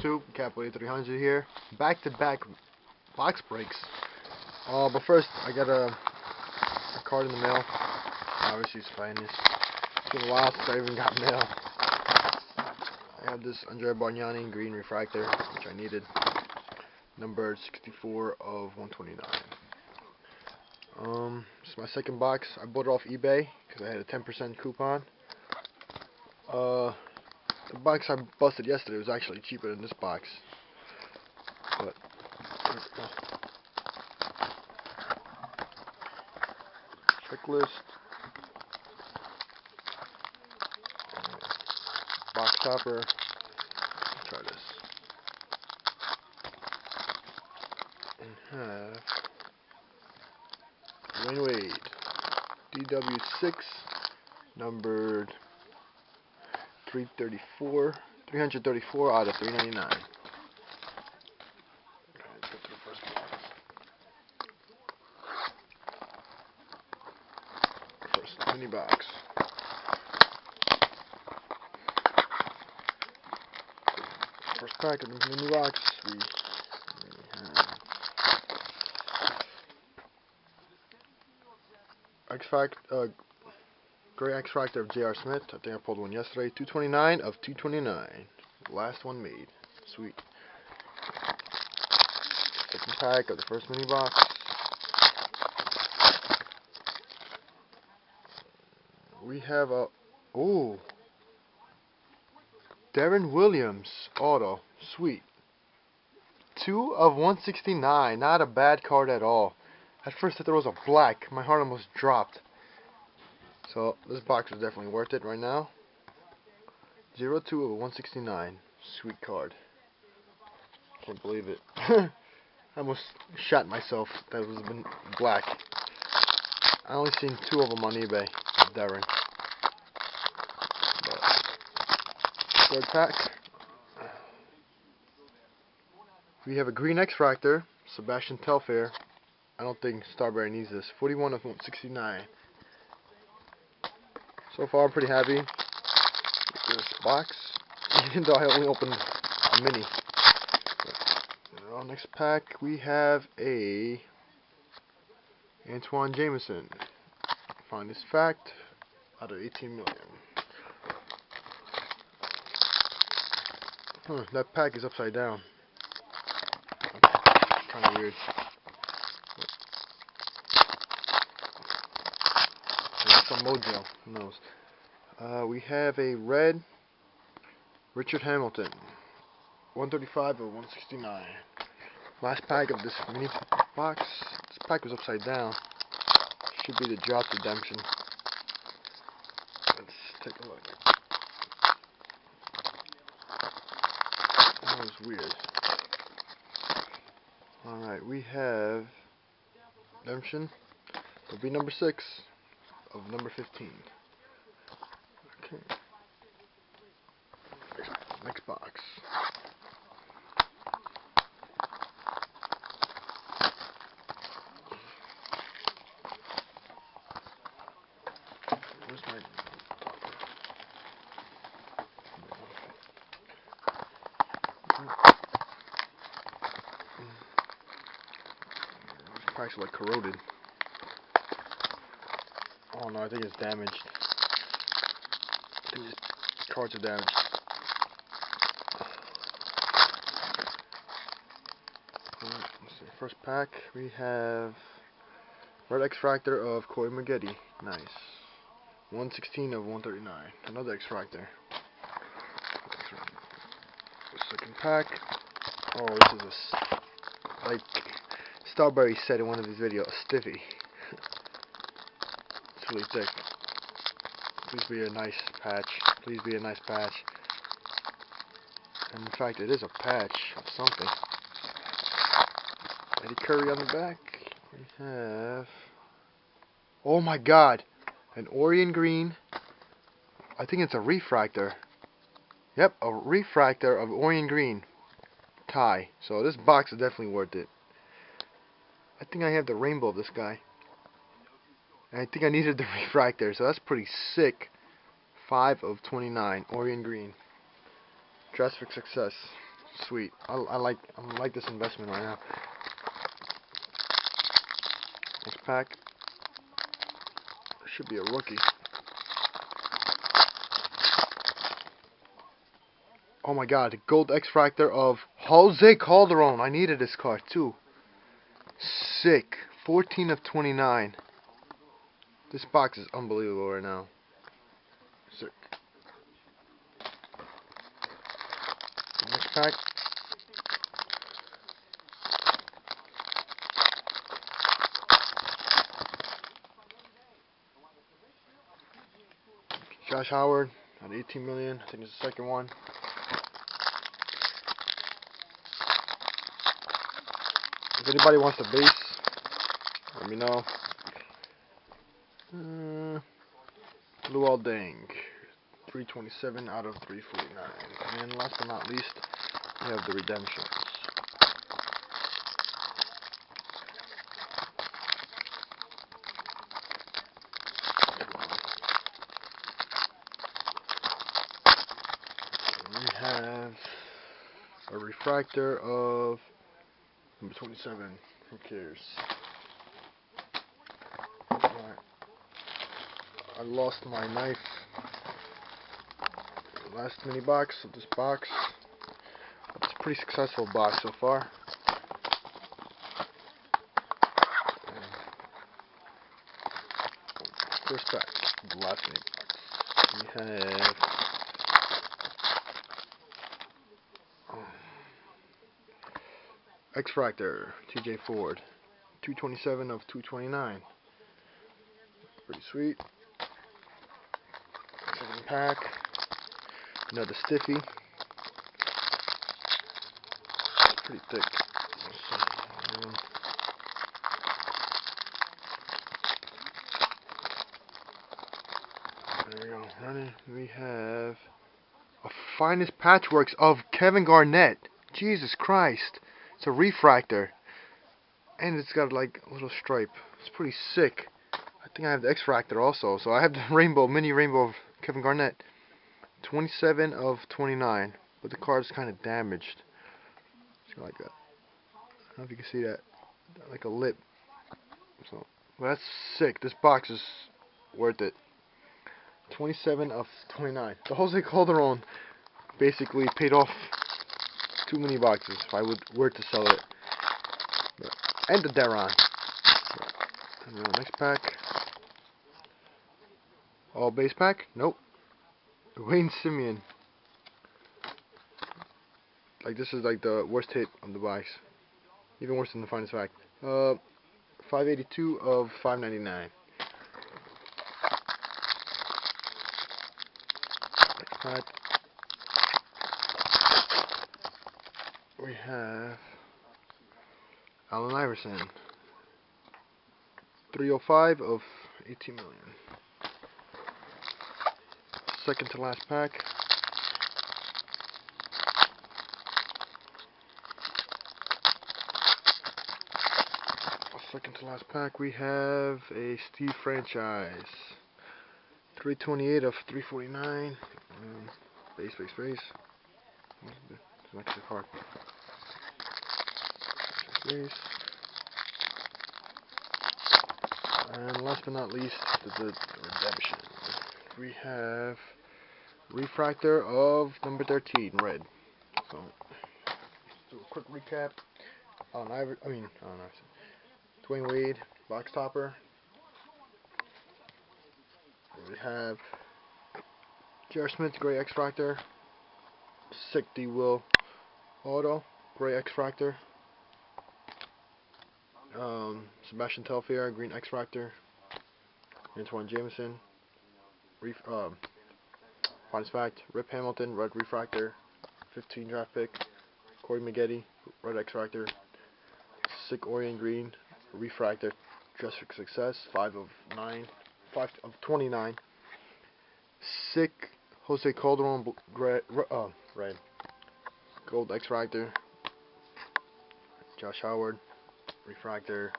YouTube? Cap8300 here. Back-to-back box breaks. But first, I got a card in the mail. Obviously, it's fine. It's been a while since I even got mail. I have this Andrea Bargnani green refractor, which I needed. Numbered 64 of 129. This is my second box. I bought it off eBay because I had a 10% coupon. The box I busted yesterday was actually cheaper than this box. But checklist, box topper. Let's try this. And have Dwayne Wade, DW6, numbered 334 out of 399. Okay, let's go to the first box. First mini box. First pack of the mini box. We have Gray X Factor of J.R. Smith. I think I pulled one yesterday. 229 of 229. Last one made. Sweet. Second pack of the first mini box. We have a Darren Williams auto. Sweet. 2 of 169. Not a bad card at all. At first I thought it was a black. My heart almost dropped. So this box is definitely worth it right now. 0-2 of 169. Sweet card. Can't believe it. I almost shot myself. That was been black. I only seen 2 of them on eBay. Darren. Third pack. We have a green X-Fractor. Sebastian Telfair. I don't think Starberry needs this. 41 of 169. So far, I'm pretty happy with this box, even though I only opened a mini. Next pack, we have a Antoine Jameson. Finest fact out of 18 million. That pack is upside down. Kind of weird. Some mojo, who knows. We have a red Richard Hamilton, 135 of 169. Last pack of this mini box. This pack was upside down. Should be the drop redemption. Let's take a look. That was weird. Alright, we have redemption. It'll be number 6. Of number 15. Okay. Next box. Where's my... This pack's like corroded. Oh no, I think it's damaged. I think these cards are damaged. Let's see. First pack, we have Red X-Fractor of Corey Maggette. Nice. 116 of 139. Another X-Fractor. Second pack. Oh, this is like Starberry said in one of his videos, a stiffy. Really thick. Please be a nice patch. Please be a nice patch. And in fact, it is a patch of something. Eddie Curry on the back. We have... Oh my god! An Orion green. I think it's a refractor. Yep, a refractor of Orion green. Tie. So this box is definitely worth it. I think I have the rainbow of this guy. And I think I needed the refractor, so that's pretty sick. 5 of 29, Orion green. Dress for success. Sweet. I like this investment right now. Next pack. Should be a rookie. Oh my god, gold X-Fractor of Jose Calderon. I needed this card too. Sick. 14 of 29. This box is unbelievable right now. Sick. Next pack. Josh Howard at 18 million. I think it's the second one. If anybody wants the base, let me know. Luol Deng, 327 out of 349. And last but not least, we have the redemptions. We have a refractor of number 27. Who cares? Alright. I lost my knife. Last mini box of this box. It's a pretty successful box so far. First pack, the last mini box. We have X-Fractor, TJ Ford, 227 of 229. Pretty sweet. Second pack, another stiffy. Pretty thick. There we go. Running. We have a finest patchworks of Kevin Garnett. Jesus Christ. It's a refractor. And it's got like a little stripe. It's pretty sick. I think I have the X-Fractor also. So I have the rainbow, mini rainbow of Kevin Garnett. 27 of 29. But the card's kind of damaged. It's got like a, I don't know if you can see that. Like a lip. So, well, that's sick. This box is worth it. 27 of 29. The Jose Calderon basically paid off too many boxes if I were to sell it. And the Deron. Next pack. All base pack? Nope. Wayne Simeon. Like, this is like the worst hit of the box. Even worse than the finest pack. 582 of 599. Next pack. We have Allen Iverson. 305 of 18 million. Second to last pack. Second to last pack, we have a Steve Franchise. 328 of 349. Base. Next to the card. Base. And last but not least, the redemption. We have refractor of number 13, red. So, do a quick recap. Dwayne Wade, box topper. We have J.R. Smith, gray X-Fractor. Sick D. Will auto, gray X-Fractor. Sebastian Telfair, green X-Fractor. Antoine Jameson. Finest fact, Rip Hamilton, red refractor. 15 draft pick. Corey Maggette, red X-Fractor. Sick Orion green refractor. Just for success. 5 of 29. Sick Jose Calderon red. Gold X-Fractor. Josh Howard refractor.